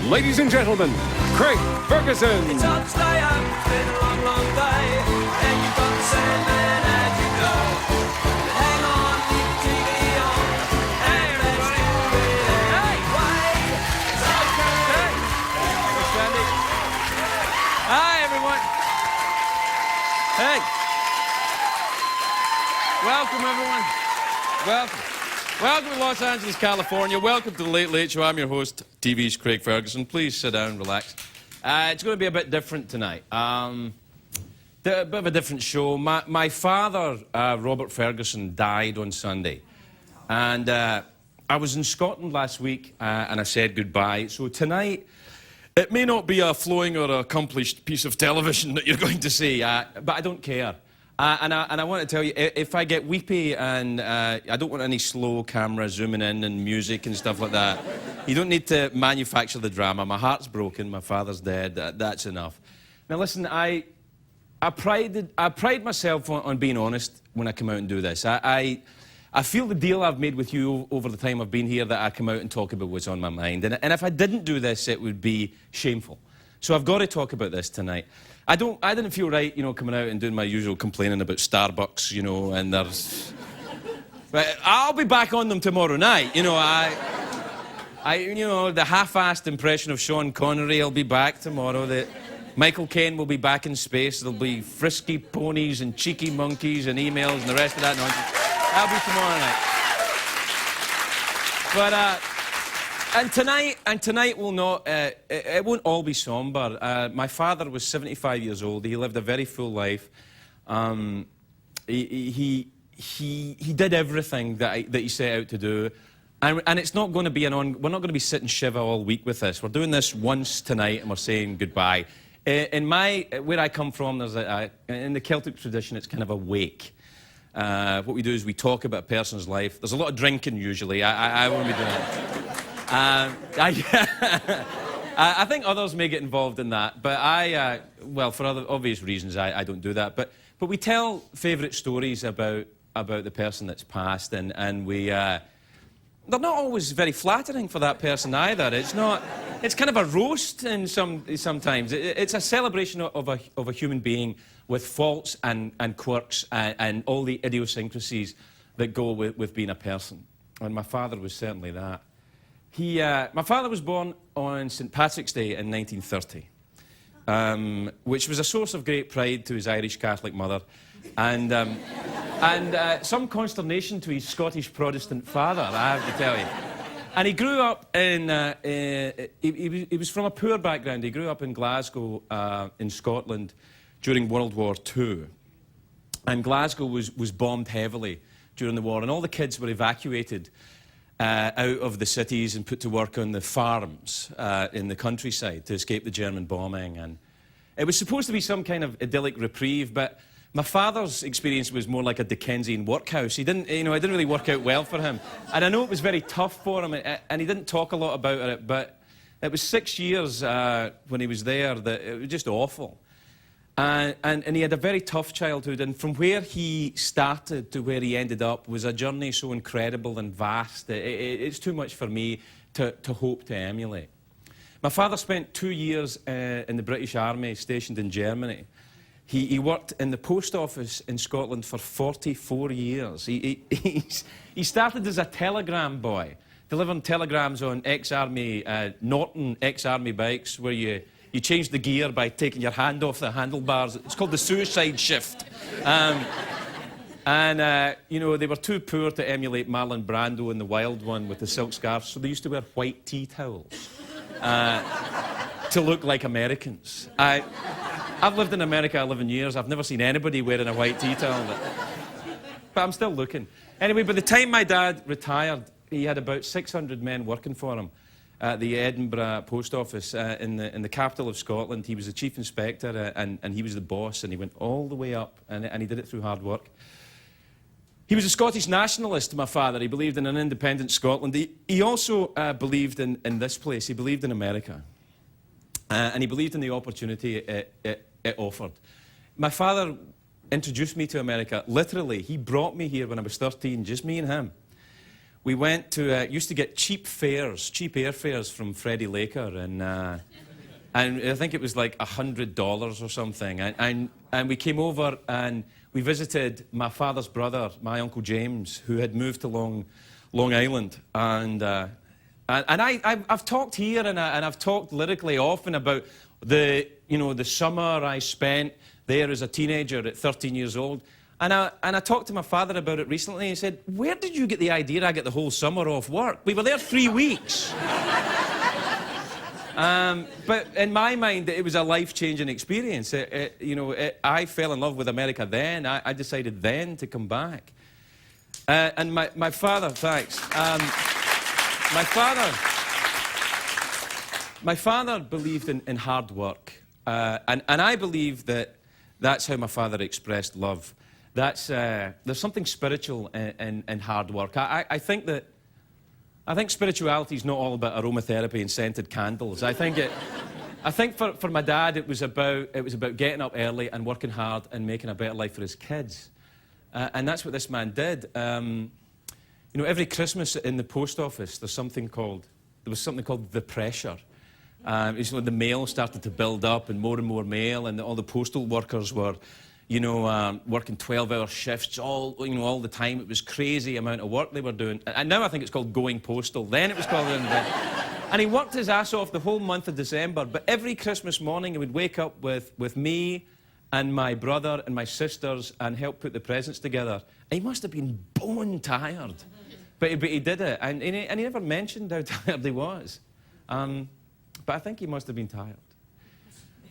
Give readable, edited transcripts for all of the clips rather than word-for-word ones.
Ladies and gentlemen, Craig Ferguson. It's hard to stay up, it's been a long, long day, and you've got the same man as you go. But hang on, leave the TV on, and let's do it anyway. Hi, everyone. Hey. Welcome, everyone. Welcome. Welcome to Los Angeles, California. Welcome to the Late Late Show. I'm your host, TV's Craig Ferguson. Please sit down, relax. It's going to be a bit different tonight. A bit of a different show. My father, Robert Ferguson, died on Sunday. And I was in Scotland last week, and I said goodbye. So tonight, it may not be a flowing or accomplished piece of television that you're going to see, but I don't care. And I want to tell you, if I get weepy and I don't want any slow camera zooming in and music and stuff like that, you don't need to manufacture the drama. My heart's broken, my father's dead, that's enough. Now listen, I pride myself on being honest when I come out and do this. I feel the deal I've made with you over the time I've been here that I come out and talk about what's on my mind. And if I didn't do this, it would be shameful. So I've got to talk about this tonight. I didn't feel right, you know, coming out and doing my usual complaining about Starbucks, you know, and there's... But I'll be back on them tomorrow night, you know, you know, the half-assed impression of Sean Connery will be back tomorrow. Michael Caine will be back in space. There'll be frisky ponies and cheeky monkeys and emails and the rest of that nonsense. That'll be tomorrow night. But, And tonight will not, it won't all be somber. My father was 75 years old. He lived a very full life. He did everything that he set out to do. And it's not going to be we're not going to be sitting shiva all week with this. We're doing this once tonight and we're saying goodbye. Where I come from, there's in the Celtic tradition, it's kind of a wake. What we do is we talk about a person's life. There's a lot of drinking usually. I won't be doing it. I think others may get involved in that, but well, for other obvious reasons, I don't do that. But we tell favourite stories about the person that's passed, and they're not always very flattering for that person either. It's kind of a roast sometimes. It's a celebration of a human being with faults and quirks and all the idiosyncrasies that go with being a person. And my father was certainly that. My father was born on St. Patrick's Day in 1930, which was a source of great pride to his Irish Catholic mother, and some consternation to his Scottish Protestant father, I have to tell you. And he grew up he was from a poor background. He grew up in Glasgow, in Scotland, during World War II. And Glasgow was bombed heavily during the war, and all the kids were evacuated out of the cities and put to work on the farms in the countryside to escape the German bombing. And it was supposed to be some kind of idyllic reprieve, but my father's experience was more like a Dickensian workhouse. It didn't really work out well for him. And I know it was very tough for him, and he didn't talk a lot about it, but it was 6 years when he was there that it was just awful. And he had a very tough childhood, and from where he started to where he ended up was a journey so incredible and vast. It's too much for me to hope to emulate. My father spent 2 years in the British Army, stationed in Germany. He worked in the post office in Scotland for 44 years. He started as a telegram boy, delivering telegrams on ex-army, Norton ex-army bikes, where you change the gear by taking your hand off the handlebars. It's called the suicide shift. You know, they were too poor to emulate Marlon Brando in The Wild One with the silk scarf, so they used to wear white tea towels to look like Americans. I've lived in America 11 years. I've never seen anybody wearing a white tea towel. But I'm still looking. Anyway, by the time my dad retired, he had about 600 men working for him at the Edinburgh post office in the capital of Scotland. He was the chief inspector and he was the boss, and he went all the way up, and he did it through hard work. He was a Scottish nationalist, my father. He believed in an independent Scotland. He also believed in this place. He believed in America. And he believed in the opportunity it offered. My father introduced me to America. Literally, he brought me here when I was 13, just me and him. we went to, used to get cheap airfares from Freddie Laker, and I think it was like $100 or something. And we came over and we visited my father's brother, my Uncle James, who had moved to Long Island. And I've talked here and I've talked lyrically often about the summer I spent there as a teenager at 13 years old. And I talked to my father about it recently, and he said, "Where did you get the idea I get the whole summer off work? We were there 3 weeks." But in my mind, it was a life-changing experience. I fell in love with America then. I decided then to come back. And my father, thanks. My father believed in hard work. And I believe that's how my father expressed love. There's something spiritual in hard work. I think spirituality is not all about aromatherapy and scented candles. I think for my dad it was about getting up early and working hard and making a better life for his kids. And that's what this man did. Every Christmas in the post office there was something called the pressure. It's when the mail started to build up and more mail, and all the postal workers were working 12-hour shifts all the time. It was crazy amount of work they were doing. And now I think it's called going postal. Then it was called... And he worked his ass off the whole month of December. But every Christmas morning he would wake up with me and my brother and my sisters and help put the presents together. And he must have been bone tired. But he did it. And he never mentioned how tired he was. But I think he must have been tired.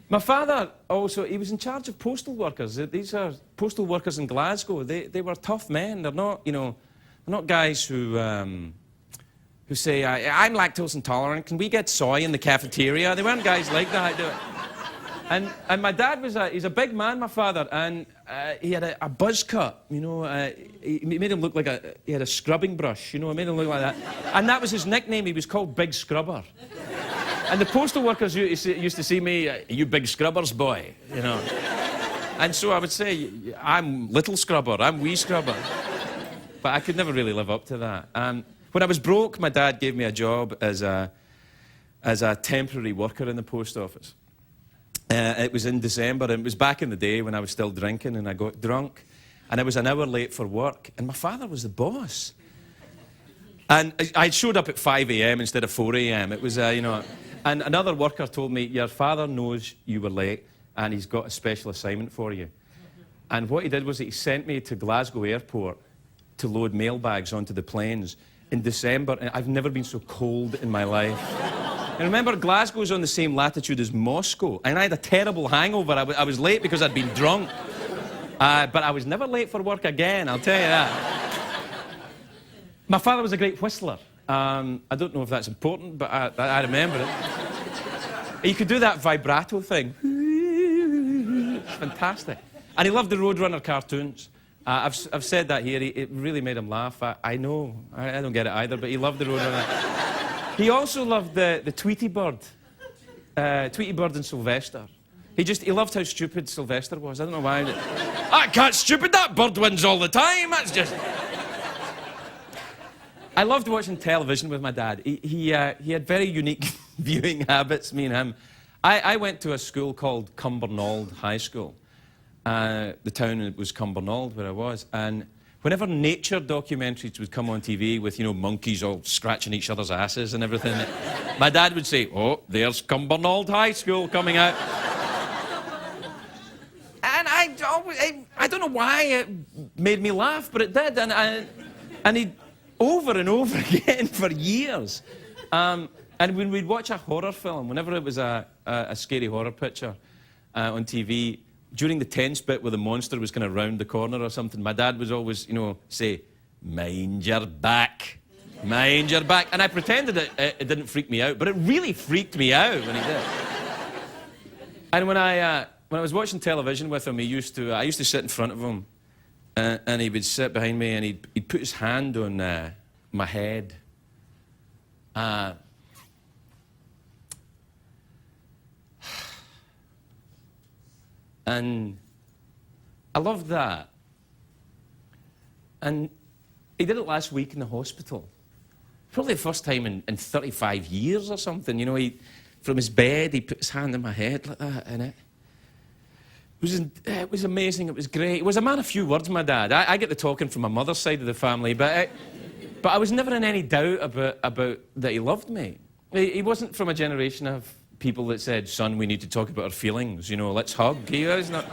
My father also, he was in charge of postal workers. These are postal workers in Glasgow. They were tough men. They're not, they're not guys who say, I'm lactose intolerant. Can we get soy in the cafeteria? They weren't guys like that. And my dad he's a big man, my father, and he had a buzz cut. He made him look like he had a scrubbing brush. It made him look like that. And that was his nickname. He was called Big Scrubber. And the postal workers used to see me, "You big scrubbers, boy," And so I would say, "I'm little scrubber, I'm wee scrubber." But I could never really live up to that. When I was broke, my dad gave me a job as a temporary worker in the post office. It was in December, and it was back in the day when I was still drinking, and I got drunk, and I was an hour late for work, and my father was the boss. And I showed up at 5 a.m. instead of 4 a.m. It was, And another worker told me, "Your father knows you were late and he's got a special assignment for you." And what he did was he sent me to Glasgow Airport to load mailbags onto the planes in December. And I've never been so cold in my life. And remember, Glasgow's on the same latitude as Moscow. And I had a terrible hangover. I was late because I'd been drunk. But I was never late for work again, I'll tell you that. My father was a great whistler. I don't know if that's important, but I remember it. He could do that vibrato thing. It's fantastic. And he loved the Roadrunner cartoons. I've said that here. It really made him laugh. I know. I don't get it either, but he loved the Roadrunner. He also loved the Tweety Bird. Tweety Bird and Sylvester. He loved how stupid Sylvester was. I don't know why. That cat's stupid. That bird wins all the time. That's just... I loved watching television with my dad. He had very unique viewing habits, me and him. I went to a school called Cumbernauld High School. The town was Cumbernauld, where I was. And whenever nature documentaries would come on TV with, monkeys all scratching each other's asses and everything, my dad would say, "Oh, there's Cumbernauld High School coming out." And I don't know why it made me laugh, but it did. And he... over and over again for years. And when we'd watch a horror film, whenever it was a scary horror picture on TV, during the tense bit where the monster was kind of round the corner or something, my dad would always, say, "Mind your back, mind your back." And I pretended it didn't freak me out, but it really freaked me out when he did. And when I was watching television with him, I used to sit in front of him. And he would sit behind me and he'd put his hand on my head. And I loved that. And he did it last week in the hospital. probably the first time in 35 years or something. You know, from his bed, he put his hand on my head like that, and it was amazing. It was great. He was a man of few words, my dad. I get the talking from my mother's side of the family, but I was never in any doubt about that he loved me. He wasn't from a generation of people that said, "Son, we need to talk about our feelings. You know, let's hug." He was not.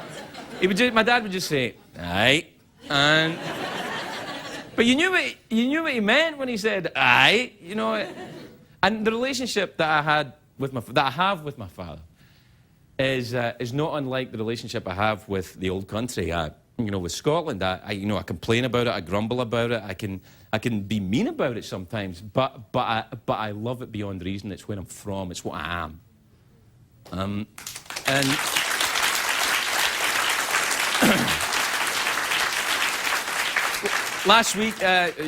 My dad would just say, "Aye," and. But you knew what he meant when he said "aye," you know. And the relationship that I have with my father is not unlike the relationship I have with the old country. You know, with Scotland, I complain about it, I grumble about it, I can be mean about it sometimes, but I love it beyond reason. It's where I'm from. It's what I am. And. Last week,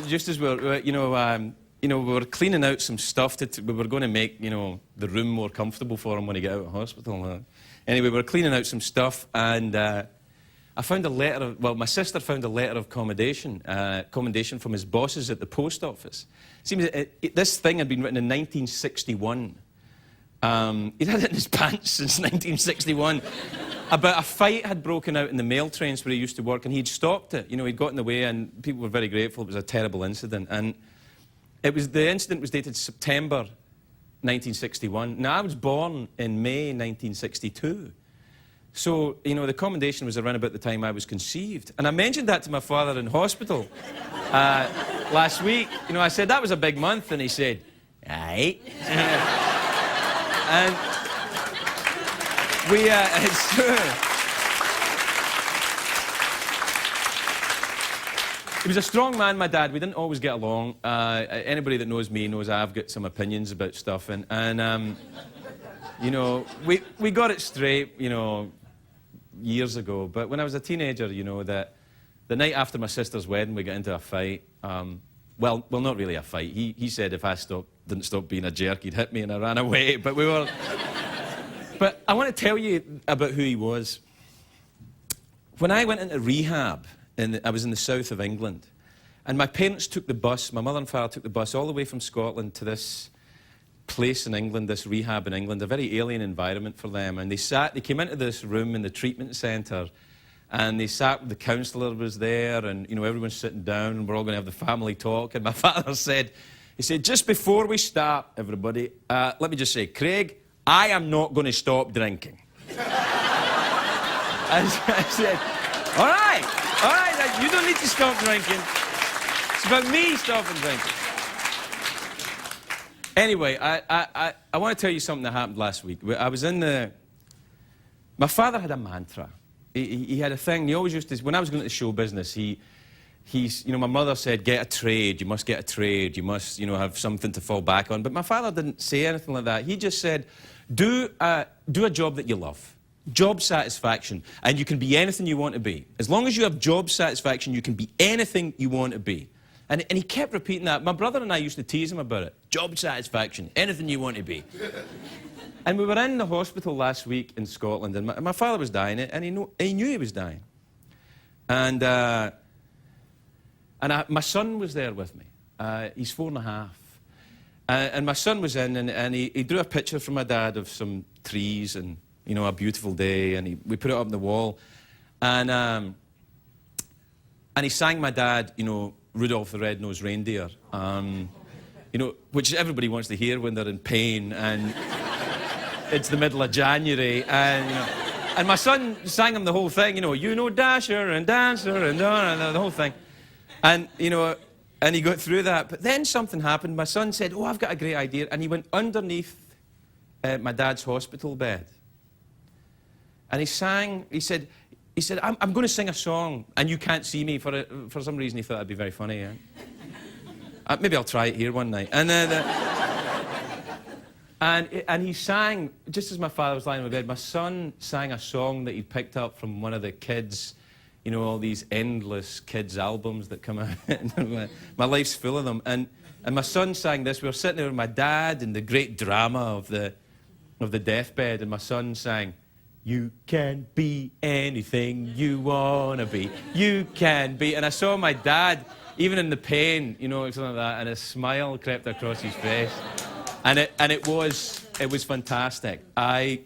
just as we were cleaning out some stuff. We were going to make, the room more comfortable for him when he got out of hospital. Anyway, we were cleaning out some stuff, and I found my sister found a letter of commendation from his bosses at the post office. Seems this thing had been written in 1961. He'd had it in his pants since 1961. About a fight had broken out in the mail trains where he used to work, and he'd stopped it. You know, he'd got in the way, and people were very grateful. It was a terrible incident. And the incident was dated September 1961. Now, I was born in May 1962. So, the commendation was around about the time I was conceived. And I mentioned that to my father in hospital last week. I said, that was a big month, and he said, aye. And it's true. He was a strong man, my dad. We didn't always get along. Anybody that knows me knows I've got some opinions about stuff. And we got it straight, years ago. But when I was a teenager, that the night after my sister's wedding, we got into a fight. Well, not really a fight. He said if I didn't stop being a jerk, he'd hit me, and I ran away. But we were... But I want to tell you about who he was. When I went into rehab, I was in the south of England, and my parents took the bus, my mother and father took the bus all the way from Scotland to this place in England, this rehab in England, a very alien environment for them. And they came into this room in the treatment centre, and they sat, the counsellor was there, and, everyone's sitting down, and we're all going to have the family talk. And my father said, just before we start, everybody, let me just say, Craig, I am not going to stop drinking. I said, all right, you don't need to stop drinking. It's about me stopping drinking. Anyway, I want to tell you something that happened last week. I was my father had a mantra. He had a thing, he always used to, when I was going to show business, my mother said, get a trade, you must get a trade, you must, have something to fall back on. But my father didn't say anything like that. He just said, do a job that you love. Job satisfaction. And you can be anything you want to be. As long as you have job satisfaction, you can be anything you want to be. And he kept repeating that. My brother and I used to tease him about it. Job satisfaction, anything you want to be. And we were in the hospital last week in Scotland, and my father was dying, and he knew he was dying. And my son was there with me. He's 4.5. And my son was in, and he drew a picture from my dad of some trees and, a beautiful day, and we put it up on the wall. And he sang my dad, Rudolph the Red-Nosed Reindeer, which everybody wants to hear when they're in pain, and it's the middle of January, and my son sang him the whole thing, Dasher and Dancer and the whole thing. And, and he got through that. But then something happened. My son said, oh, I've got a great idea. And he went underneath my dad's hospital bed. And he said, I'm going to sing a song, and you can't see me. For some reason, he thought that'd be very funny. Yeah? Maybe I'll try it here one night. And and he sang, just as my father was lying in my bed, my son sang a song that he picked up from one of the kids', all these endless kids' albums that come out. My life's full of them. And my son sang this. We were sitting there with my dad in the great drama of the deathbed, and my son sang, you can be anything you want to be. You can be. And I saw my dad even in the pain, you know, something like that, and a smile crept across his face. And it was fantastic. I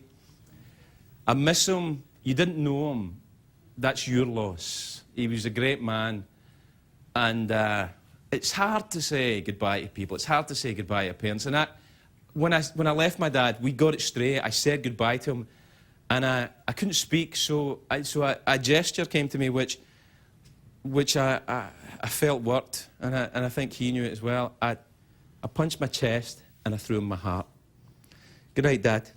miss him. You didn't know him. That's your loss. He was a great man. And it's hard to say goodbye to people. It's hard to say goodbye to parents. And when I left my dad, we got it straight. I said goodbye to him. And I couldn't speak, so a gesture came to me which I felt worked. And I think he knew it as well. I punched my chest and I threw him my heart. Good night, Dad.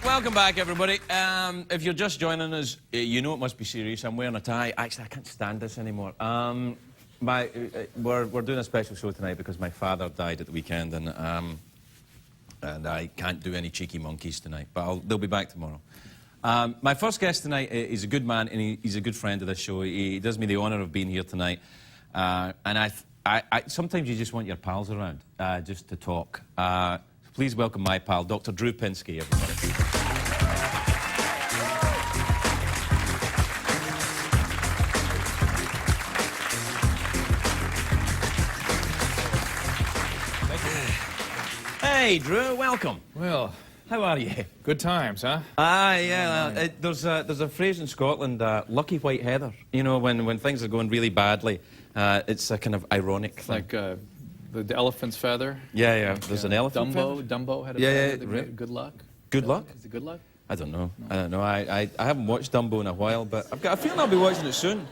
Welcome back, everybody. If you're just joining us, you know it must be serious. I'm wearing a tie. Actually, I can't stand this anymore. We're doing a special show tonight because my father died at the weekend, and I can't do any cheeky monkeys tonight, but they'll be back tomorrow. My first guest tonight is a good man, and he's a good friend of this show. He does me the honour of being here tonight. And sometimes you just want your pals around, just to talk. Please welcome my pal, Dr. Drew Pinsky, everybody. Hey, Drew, welcome. Well, how are you? good times, huh? Yeah. There's a phrase in Scotland, lucky white heather. You know, when things are going really badly, it's a kind of ironic thing. Like the elephant's feather. Yeah. Like, There's an elephant feather. Dumbo had a Yeah, feather. right. Good luck. Good luck? Is it good luck? I don't know. No. I don't know. I haven't watched Dumbo in a while, but I've got a feeling I'll be watching it soon.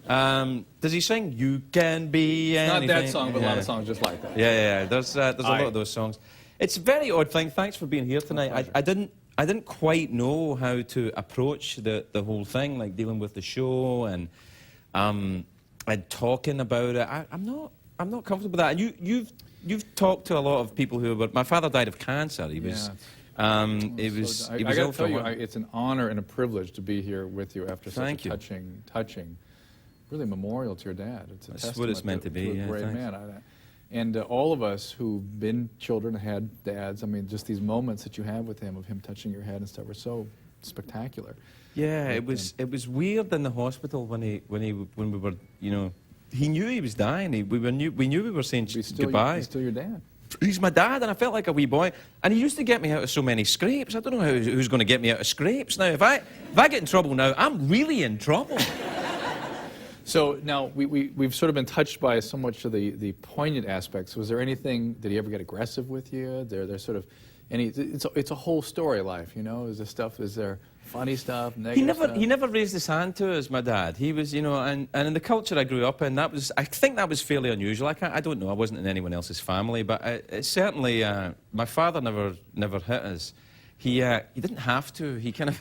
Does he sing "You Can Be Anything"? Not that song, but a lot of songs just like that. Yeah. There's a lot of those songs. It's a very odd thing. Thanks for being here tonight. I didn't quite know how to approach the whole thing, like dealing with the show and talking about it. I'm not comfortable with that. And you've talked to a lot of people who were. My father died of cancer. He was. He was ill for a while. It's an honor and a privilege to be here with you after Thank such a touching, really memorial to your dad. It's a That's testament what it's meant to be. a great thanks. man. And all of us who've been children and had dads, I mean, just these moments that you have with him, of him touching your head and stuff, were so spectacular. Yeah, it was weird in the hospital when we were, you know, he knew he was dying. We knew we were saying goodbye. He's still your dad. He's my dad, and I felt like a wee boy. And he used to get me out of so many scrapes. I don't know who's going to get me out of scrapes now. If I get in trouble now, I'm really in trouble. So now we've sort of been touched by so much of the poignant aspects. Was there anything? Did he ever get aggressive with you? There's sort of any. It's a whole story life, you know. Is there funny stuff, negative stuff? He never raised his hand to us, my dad. He was, you know, and in the culture I grew up in, I think that was fairly unusual. I don't know. I wasn't in anyone else's family, but it certainly my father never hit us. He didn't have to. He kind of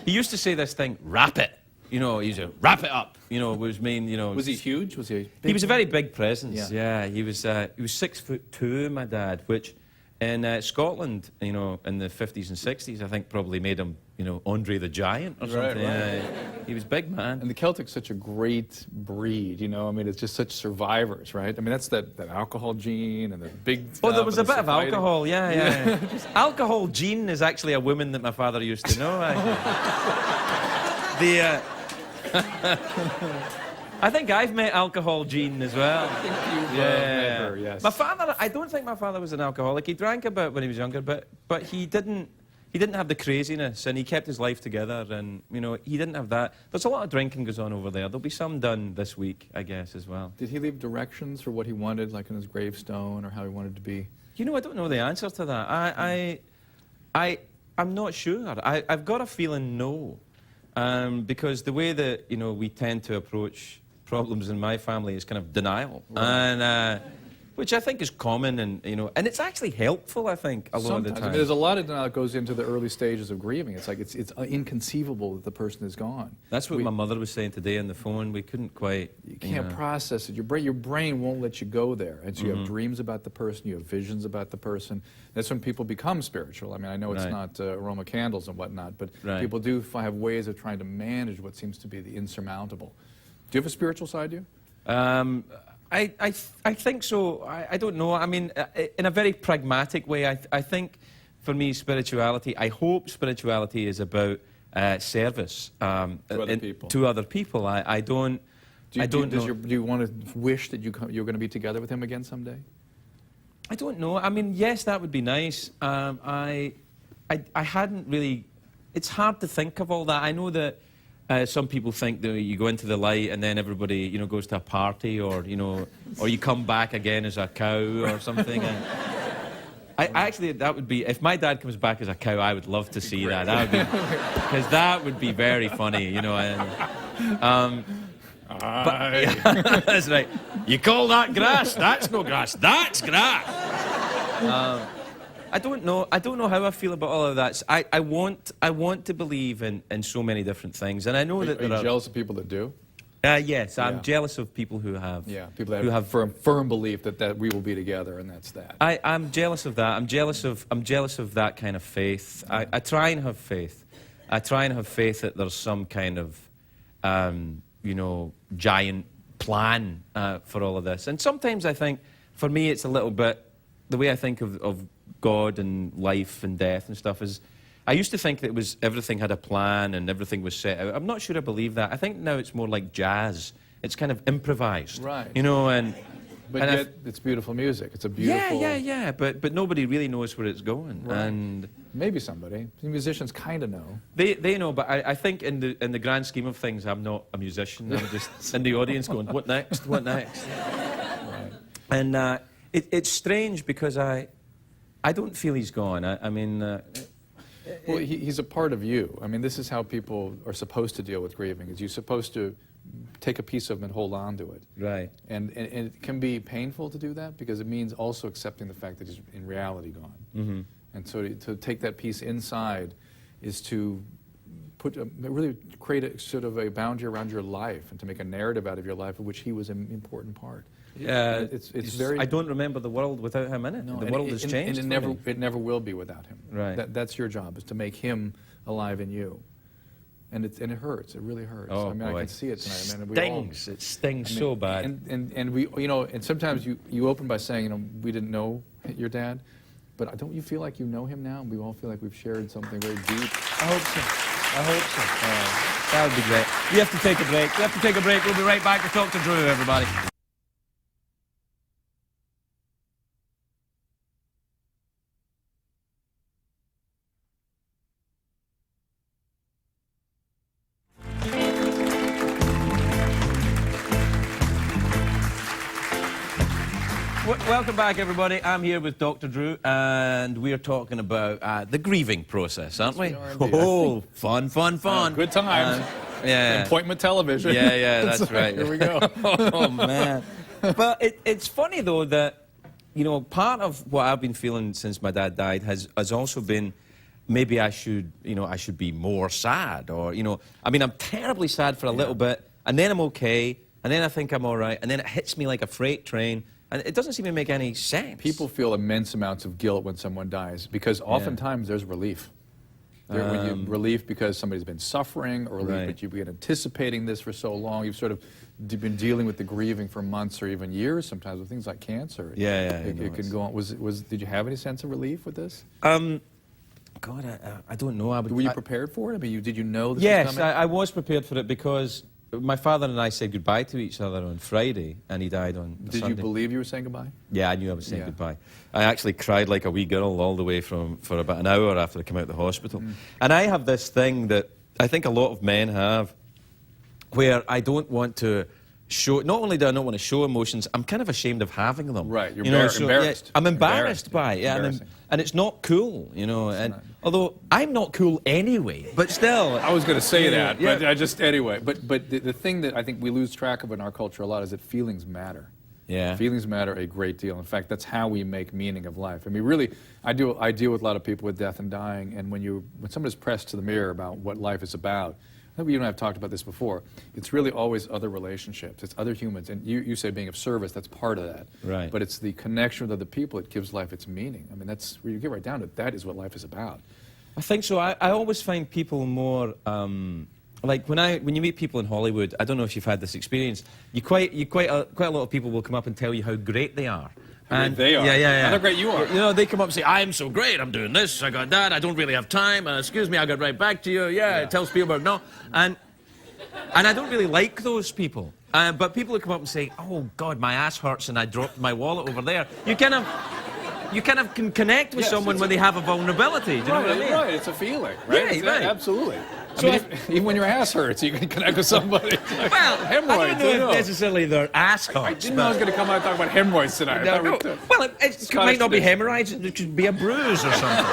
he used to say this thing, wrap it. You know, he used to wrap it up. You know, which mean, you know. Was he huge? Was he? He was a very big presence. Yeah. He was 6'2", my dad, which in Scotland, you know, in the 50s and 60s, I think probably made him, you know, Andre the Giant or something. Right. He was big, man. And the Celtic's such a great breed, you know. I mean, it's just such survivors, right? I mean, that's that alcohol gene and the big stuff. Oh, there was a bit of fighting. alcohol, yeah. Alcohol gene is actually a woman that my father used to know. I think I've met alcohol Jean as well. I think you've met her, yes. My father, I don't think my father was an alcoholic. He drank a bit when he was younger, but he didn't have the craziness, and he kept his life together, and, you know, he didn't have that. There's a lot of drinking goes on over there. There'll be some done this week, I guess, as well. Did he leave directions for what he wanted, like in his gravestone, or how he wanted to be? You know, I don't know the answer to that. I'm not sure. I've got a feeling no. Because the way that, you know, we tend to approach problems in my family is kind of denial. Right. And which I think is common, and and it's actually helpful. I think a lot of the Sometimes. time. I mean, there's a lot of denial that goes into the early stages of grieving. It's like it's inconceivable that the person is gone. That's what my mother was saying today on the phone. We couldn't quite. You can't process it. Your brain won't let you go there. And so you have dreams about the person, you have visions about the person. That's when people become spiritual. I mean, I know it's not aroma candles and whatnot, but people do have ways of trying to manage what seems to be the insurmountable. Do you have a spiritual side to you? I think so. I don't know. I mean, in a very pragmatic way, I think for me, spirituality, I hope spirituality is about service to other people. To other people. I don't. Do you want to wish that you're going to be together with him again someday? I don't know. I mean, yes, that would be nice. I hadn't really. It's hard to think of all that. I know that. Some people think that you go into the light and then everybody, goes to a party, or or you come back again as a cow or something. And actually, that would be, if my dad comes back as a cow, I would love to see that. That would be, because that would be very funny, And, that's right. You call that grass? That's no grass. That's grass. I don't know how I feel about all of that. I want to believe in so many different things, and I know that are you jealous of people that do? Yes, I'm jealous of people who have. Yeah, people that have firm belief that we will be together, and that's that. I'm jealous of that. I'm jealous of that kind of faith. I try and have faith. I try and have faith that there's some kind of, giant plan for all of this. And sometimes I think, for me, it's a little bit the way I think of God and life and death and stuff is, I used to think that everything had a plan and everything was set out. I'm not sure I believe that. I think now it's more like jazz. It's kind of improvised. Right. But yet it's beautiful music. It's a beautiful... Yeah. But nobody really knows where it's going. Right. And maybe somebody. The musicians kind of know. They know, but I think in the grand scheme of things, I'm not a musician. I'm just in the audience going, what next? What next? Right. And it's strange because I don't feel he's gone. Well, he's a part of you. I mean, this is how people are supposed to deal with grieving. Is you're supposed to take a piece of him and hold on to it. Right. And it can be painful to do that because it means also accepting the fact that he's in reality gone. Mm-hmm. And so to take that piece inside is to really create a sort of a boundary around your life and to make a narrative out of your life of which he was an important part. Yeah, it's very. I don't remember the world without him in it. No, the world has changed. And it never will be without him. Right. That's your job, is to make him alive in you. And it hurts. It really hurts. Oh, I mean, boy. I can see it tonight. Stings. It stings so bad. And we, and sometimes you open by saying, we didn't know your dad, but don't you feel like you know him now? We all feel like we've shared something very deep. I hope so. That would be great. We have to take a break. We'll be right back to Dr. Drew, everybody. Welcome back, everybody. I'm here with Dr. Drew, and we're talking about the grieving process, aren't we? Oh, fun. Good times. Yeah. Appointment television. Yeah, that's right. Here we go. Oh, man. But it's funny, though, that, part of what I've been feeling since my dad died has also been maybe I should be more sad, or, I'm terribly sad for a little bit, and then I'm okay, and then I think I'm all right, and then it hits me like a freight train. And it doesn't seem to make any sense. People feel immense amounts of guilt when someone dies because oftentimes there's relief. Relief because somebody's been suffering, or relief but you've been anticipating this for so long. You've sort of been dealing with the grieving for months or even years sometimes with things like cancer. It can go on. Did you have any sense of relief with this? God, I don't know. Were you prepared for it? I mean, did you know this was coming? Yes, I was prepared for it because my father and I said goodbye to each other on Friday, and he died on Sunday. Did you believe you were saying goodbye? Yeah, I knew I was saying goodbye. I actually cried like a wee girl all the way for about an hour after I came out of the hospital. And I have this thing that I think a lot of men have, where I don't want to show. Not only do I not want to show emotions, I'm kind of ashamed of having them. Right, you're embarrassed. Yeah, I'm embarrassed by it. Yeah, and it's not cool, although I'm not cool anyway, but still. I was going to say that, but anyway. But the thing that I think we lose track of in our culture a lot is that feelings matter. Yeah. Feelings matter a great deal. In fact, that's how we make meaning of life. I mean, really, I deal with a lot of people with death and dying, and when somebody's pressed to the mirror about what life is about, I think you and I have talked about this before, it's really always other relationships, it's other humans, and you say being of service, that's part of that. Right. But it's the connection with other people that gives life its meaning. I mean, that's, where you get right down to it, that is what life is about. I think so. I always find people more like when you meet people in Hollywood. I don't know if you've had this experience. Quite a lot of people will come up and tell you how great they are. And they are. Yeah. How great you are. You know, they come up and say, "I'm so great. I'm doing this. I got that. I don't really have time. Excuse me, I got right back to you. Yeah." Tell Spielberg no. And I don't really like those people. But people who come up and say, "Oh God, my ass hurts and I dropped my wallet over there." You kind of can connect with someone when they have a vulnerability. Do you know what I mean? Right, it's a feeling, right? Yeah, right. Absolutely. So I mean, even when your ass hurts, you can connect with somebody. Like, well, hemorrhoids, I don't know if necessarily their ass hurts. I didn't know I was going to come out and talk about hemorrhoids tonight. No. Well, it might not be hemorrhoids. It could be a bruise or something.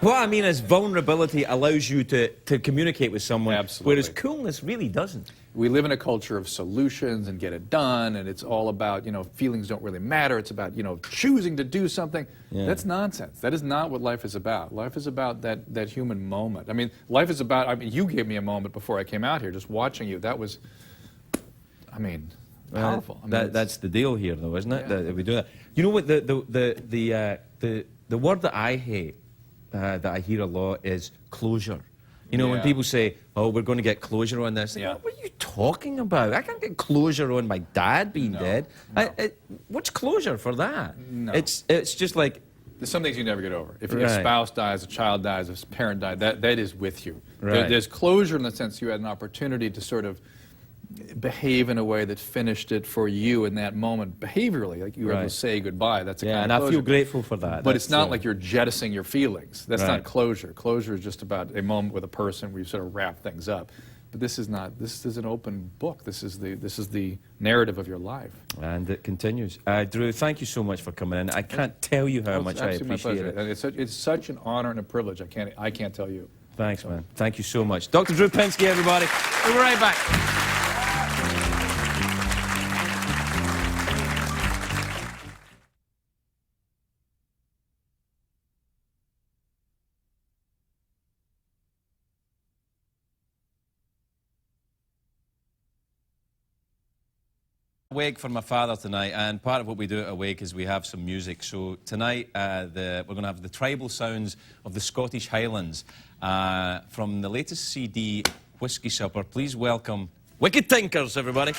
What I mean is vulnerability allows you to communicate with someone, Absolutely. whereas coolness really doesn't. We live in a culture of solutions and get it done, and it's all about, feelings don't really matter. It's about, choosing to do something. Yeah. That's nonsense. That is not what life is about. Life is about that human moment. I mean, life is about, you gave me a moment before I came out here, just watching you. That was, powerful. That's the deal here, though, isn't it? Yeah. That we do that. You know what? The word that I hate, that I hear a lot, is closure. You know, when people say, "Oh, we're going to get closure on this," Yeah. what are you talking about? I can't get closure on my dad being dead. No. What's closure for that? No. It's just like, there's some things you never get over. If your Right. spouse dies, a child dies, a parent died, that is with you. Right. There's closure in the sense you had an opportunity to sort of behave in a way that finished it for you in that moment, behaviorally, like you were able Right. to say goodbye. That's a yeah, kind and of I closure. feel grateful for that. But it's not like you're jettisoning your feelings. That's Right. not closure. Closure is just about a moment with a person where you sort of wrap things up. But this is not. This is an open book. This is the narrative of your life. And it continues. Drew, thank you so much for coming in. I can't tell you how much I It's absolutely my appreciate pleasure. it. And it's such an honor and a privilege. I can't tell you. Thanks, man. Thank you so much. Dr. Drew Pinsky, everybody. We'll be right back. Awake for my father tonight, and part of what we do at Awake is we have some music. So tonight we're going to have the tribal sounds of the Scottish Highlands from the latest CD, Whiskey Supper. Please welcome Wicked Tinkers, everybody.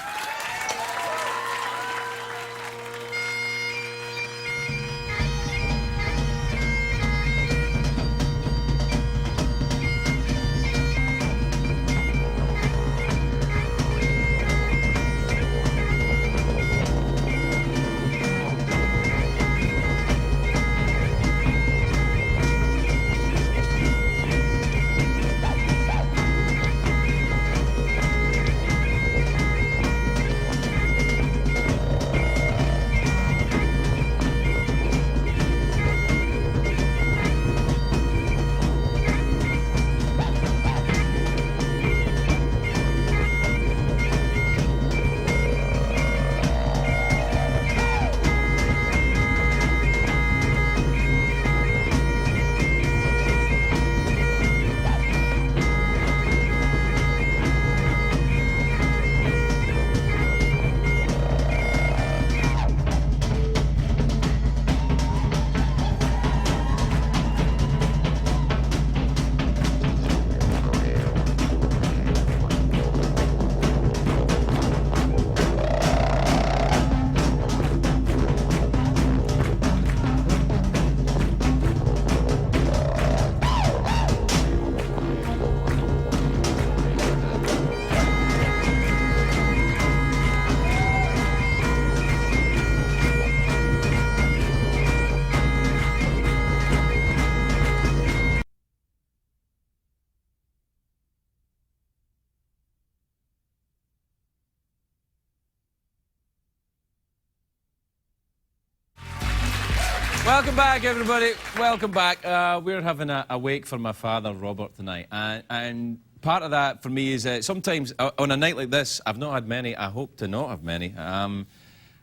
Welcome back, everybody. Welcome back. We're having a wake for my father, Robert, tonight. And part of that for me is sometimes on a night like this, I've not had many. I hope to not have many.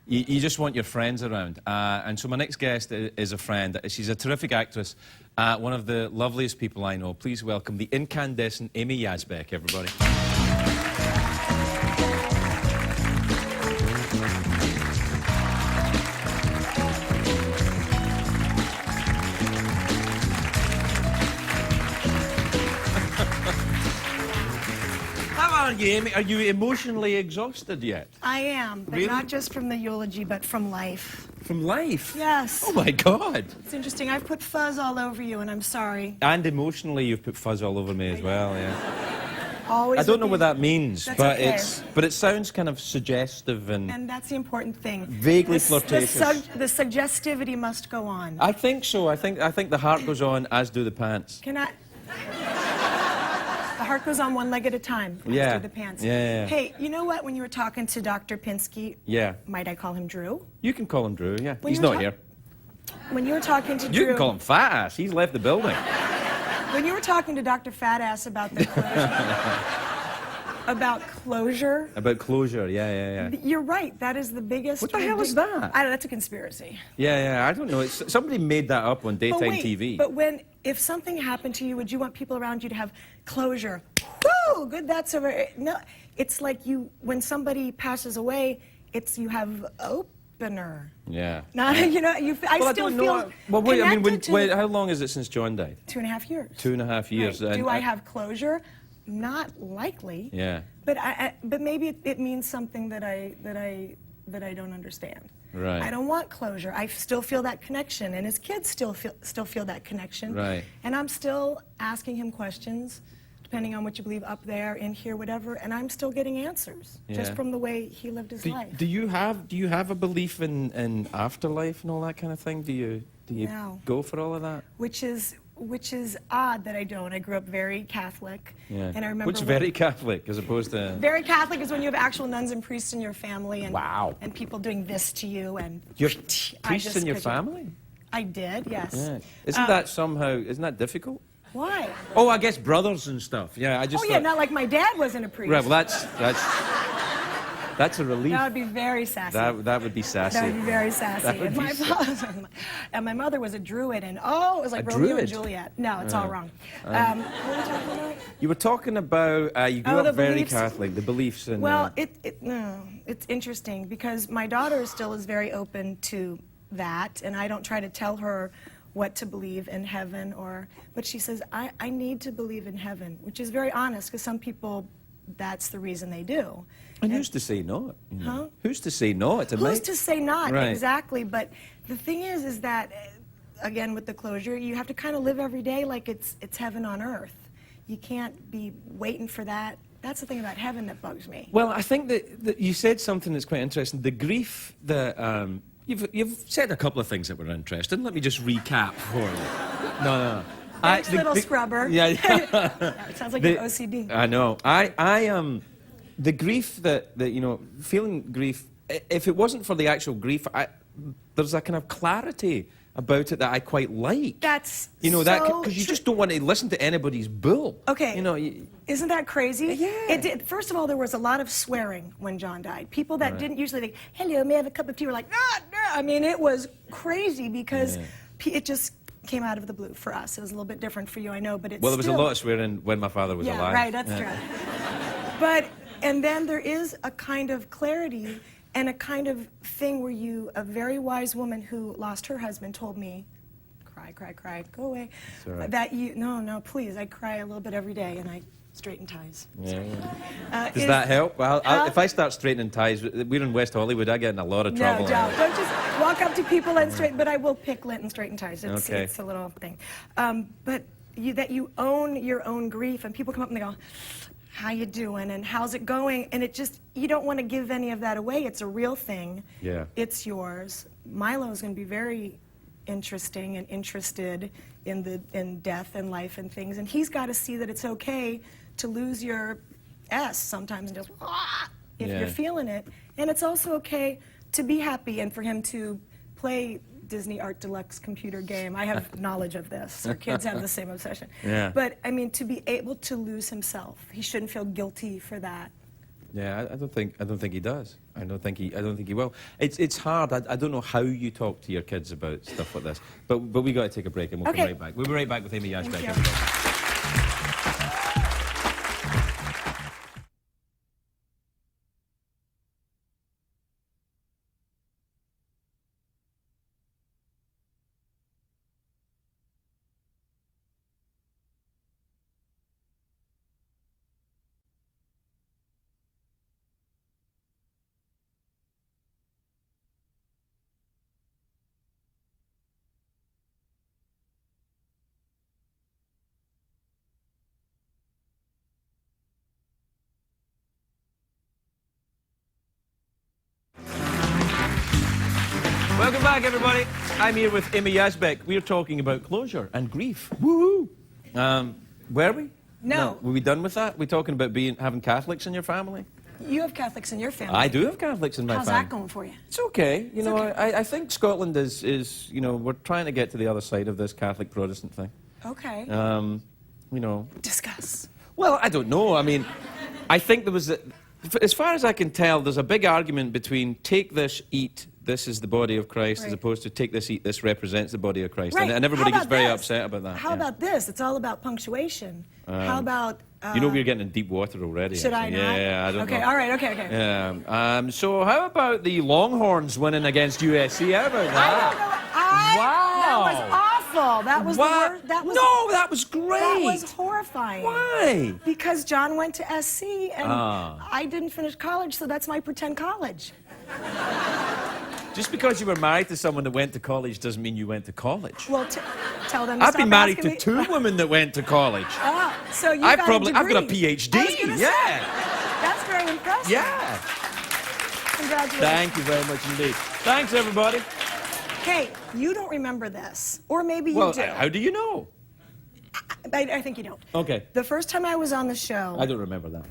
You just want your friends around. And so my next guest is a friend. She's a terrific actress, one of the loveliest people I know. Please welcome the incandescent Amy Yasbeck, everybody. How are you, Amy? Are you emotionally exhausted yet? I am, but Really? not just from the eulogy, but from life. From life? Yes. Oh, my God. It's interesting. I've put fuzz all over you, and I'm sorry. And emotionally, you've put fuzz all over me as well, yeah. Always. I don't with know you. what that means, That's but okay. but it sounds kind of suggestive and And that's the important thing. Vaguely The flirtatious. the suggestivity must go on. I think so. I think the heart goes on, as do the pants. Can I? The heart goes on one leg at a time. as Yeah. do the pants. Yeah. Hey, you know what? When you were talking to Dr. Pinsky, Yeah. might I call him Drew? You can call him Drew, yeah. When He's you were not here. When you were talking to You Drew, can call him Fat Ass. He's left the building. when you were talking to Dr. Fat Ass about the closure, about closure. About closure, yeah. You're right. That is the biggest. What the hell is that? That's a conspiracy. Yeah, I don't know. Somebody made that up on daytime But wait, TV. But if something happened to you, would you want people around you to have closure? Woo, good. That's over. No, it's like when somebody passes away, you have opener. Yeah. Not I Well, still don't feel. know. Well, wait, I mean, connected to how long is it since John died? 2.5 years. 2.5 years. Right. and Do I have closure? Not likely. Yeah. But maybe it means something that I don't understand. Right. I don't want closure. I still feel that connection, and his kids still feel that connection. Right. And I'm still asking him questions, depending on what you believe, up there, in here, whatever, and I'm still getting answers just Yeah. from the way he lived his life. Do you have a belief in afterlife and all that kind of thing? Do you No. go for all of that? Which is odd that I don't. I grew up very Catholic, Yeah. and I remember Which very Catholic as opposed to. Very Catholic is when you have actual nuns and priests in your family, and Wow. and people doing this to you, and You I have just priests in your picture- family? I did, yes. Yeah. Isn't that difficult? Why? Oh, I guess brothers and stuff. Yeah, I just Oh yeah, thought. not like my dad wasn't a priest. Right, well, that's a relief. That would be very sassy. That would be sassy. That would be very sassy. That would And be my father, and my mother was a druid, and it was like A Romeo druid? and Juliet. No, it's all wrong. What were we talking about? You were talking about you grew Oh, the up very beliefs. Catholic, the beliefs and. Well, it's interesting because my daughter still is very open to that, and I don't try to tell her what to believe in heaven, but she says, I need to believe in heaven, which is very honest, because some people, that's the reason they do. and who's to say not? You know? Huh? Who's to say not? Who's to say not? Right. Exactly, but the thing is that, again, with the closure, you have to kind of live every day like it's heaven on earth. You can't be waiting for that. That's the thing about heaven that bugs me. Well, I think that you said something that's quite interesting. The grief that you've said a couple of things that were interesting. Let me just recap for you. No. Thanks, little scrubber. Yeah. Yeah, it sounds like an OCD. I know. The grief that feeling grief. If it wasn't for the actual grief, there's a kind of clarity about it that I quite like. That's that so because you true. just don't want to listen to anybody's bull. Okay. You, Isn't that crazy? Yeah. It did. First of all, there was a lot of swearing when John died. People that didn't usually think, hello, may I have a cup of tea? Were like, no. I mean, it was crazy because it just came out of the blue for us. It was a little bit different for you, I know, but it's well, there was still, a lot of swearing when my father was yeah, alive. right, that's true. And then there is a kind of clarity and a kind of thing where a very wise woman who lost her husband told me, cry, go away. It's all right. That no, please, I cry a little bit every day and I straighten ties. Yeah. Does that help? Well, if I start straightening ties, we're in West Hollywood, I get in a lot of trouble. No, don't just walk up to people and straighten, but I will pick lint and straighten ties. Okay. It's a little thing. But that you own your own grief, and people come up and they go, how you doing, and how's it going? And you don't want to give any of that away. It's a real thing. Yeah. It's yours. Milo's going to be very interesting and interested in death and life and things, and he's got to see that it's okay to lose your S sometimes and just if Yeah. you're feeling it, and it's also okay to be happy and for him to play Disney Art Deluxe computer game. I have knowledge of this. Our kids have the same obsession. Yeah. But I mean, to be able to lose himself, he shouldn't feel guilty for that. Yeah, I don't think he does. I don't think he will. It's hard. I don't know how you talk to your kids about stuff like this. But we got to take a break and we'll come right back. We'll be right back with Amy Yasbeck. Thank you. Everybody. Welcome back, everybody. I'm here with Amy Yasbeck. We're talking about closure and grief. Woohoo! Were we? No. Were we done with that? We're talking about having Catholics in your family? You have Catholics in your family. I do have Catholics in my How's family. that going for you? It's okay. You know, okay. I think Scotland is, you know, we're trying to get to the other side of this Catholic Protestant thing. Okay. You know. Discuss. Well, I don't know. I mean, I think there was, as far as I can tell, there's a big argument between take this, eat, this is the body of Christ, as opposed to take this, eat, this represents the body of Christ. Right. And everybody How gets about very this? upset about that. How about this? It's all about punctuation. How about... you know we're getting in deep water already. Should actually. I not? Yeah, I don't know. Okay, all right, okay. Yeah. So how about the Longhorns winning against USC? How about that? I don't know. Wow. That was awful. That was the worst. No, that was great. That was horrifying. Why? Because John went to SC and Ah. I didn't finish college, so that's my pretend college. Just because you were married to someone that went to college doesn't mean you went to college. Well, tell them to I've stop been married asking to me. two women that went to college. Ah, so you I've got a degree. got a PhD. I was gonna say, Yeah. that's very impressive. Yeah. Congratulations. Thank you very much indeed. Thanks, everybody. Hey, you don't remember this, or maybe you Well, do. how do you know? I think you don't. Okay. The first time I was on the show, I don't remember that.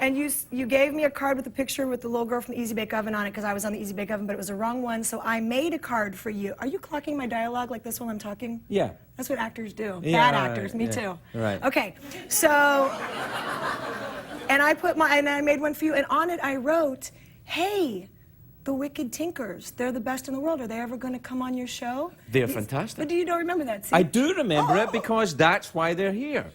and you gave me a card with a picture with the little girl from the Easy Bake Oven on it because I was on the Easy Bake Oven, but it was the wrong one, so I made a card for you. Are you clocking my dialogue like this while I'm talking? Yeah. That's what actors do. Yeah, Bad right, actors, me yeah. too. Right. Okay, so, and I made one for you, and on it I wrote, hey, the Wicked Tinkers, they're the best in the world. Are they ever going to come on your show? They're fantastic. But you don't remember that, see? I do remember it because that's why they're here.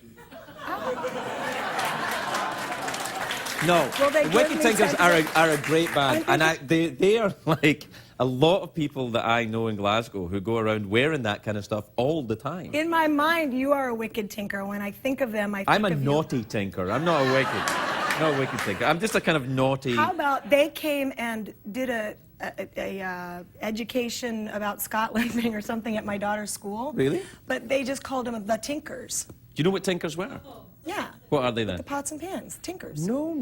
No, Well, they the give Wicked me Tinkers sense are a great band, I and think they are like a lot of people that I know in Glasgow who go around wearing that kind of stuff all the time. In my mind, you are a wicked tinker. When I think of them, I think I'm a of you. naughty tinker. I'm not a wicked tinker. I'm just a kind of naughty. How about they came and did a education about Scotland thing or something at my daughter's school? Really? But they just called them the Tinkers. Do you know what tinkers were? Yeah. What are they then? The pots and pans, Tinkers. No.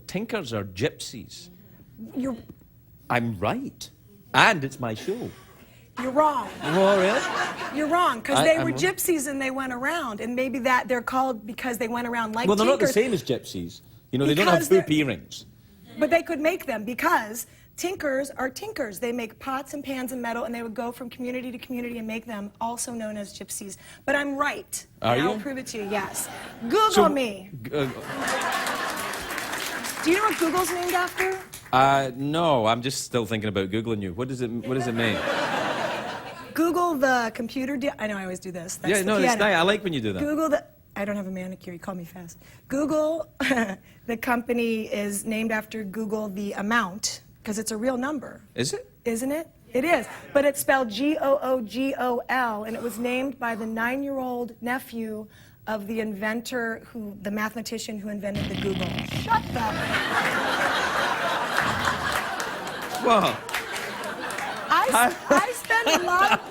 Tinkers are gypsies. You're I'm right. And it's my show. wrong. Oh, really? You're wrong, because they I'm were wrong. gypsies and they went around, and maybe that they're called because they went around like Well, they're not the tinkers. same as gypsies. You know, they don't have Because they're- hoop earrings. But they could make them because tinkers are tinkers. They make pots and pans and metal, and they would go from community to community and make them, also known as gypsies. But I'm right. Are and you? I'll prove it to you, yes. Google me. Do you know what Google's named after? No, I'm just still thinking about Googling you. What does it mean? Google the computer. I know I always do this. That's Yeah, the no, it's piano. nice. I like when you do that. Google the. I don't have a manicure. You call me fast. Google, the company is named after Google the amount because it's a real number. Is it? Isn't it? It is. But it's spelled Googol, and it was named by the 9-year-old nephew of the inventor, the mathematician who invented the Google. Shut up. Well, I spend a lot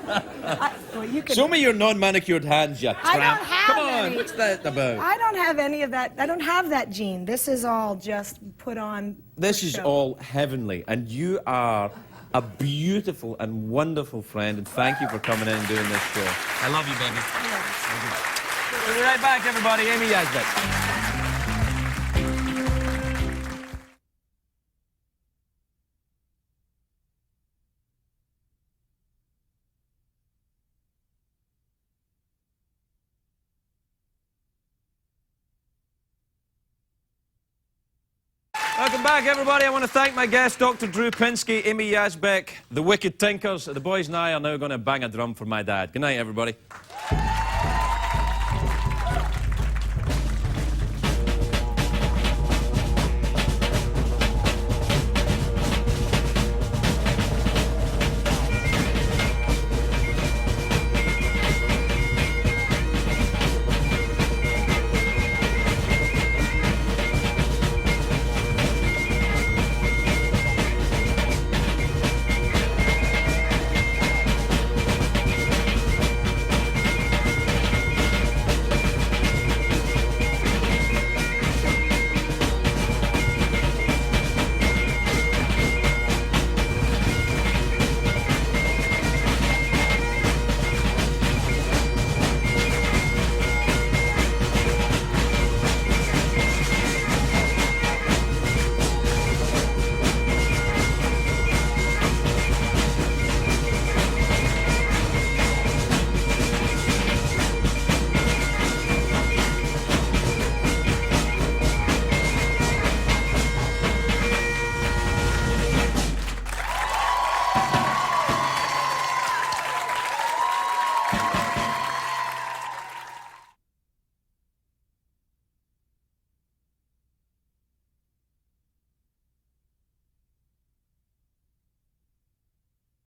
well, you can. show me your non-manicured hands, you tramp. I don't have Come on, any. what's that about? I don't have any of that. I don't have that gene. This is all just put on. This for is show. all heavenly, and you are a beautiful and wonderful friend, and thank you for coming in and doing this show. I love you, baby. Yes. We'll be right back, everybody. Amy Yasbeck. Welcome back, everybody. I want to thank my guests, Dr. Drew Pinsky, Amy Yasbeck, the Wicked Tinkers. The boys and I are now going to bang a drum for my dad. Good night, everybody.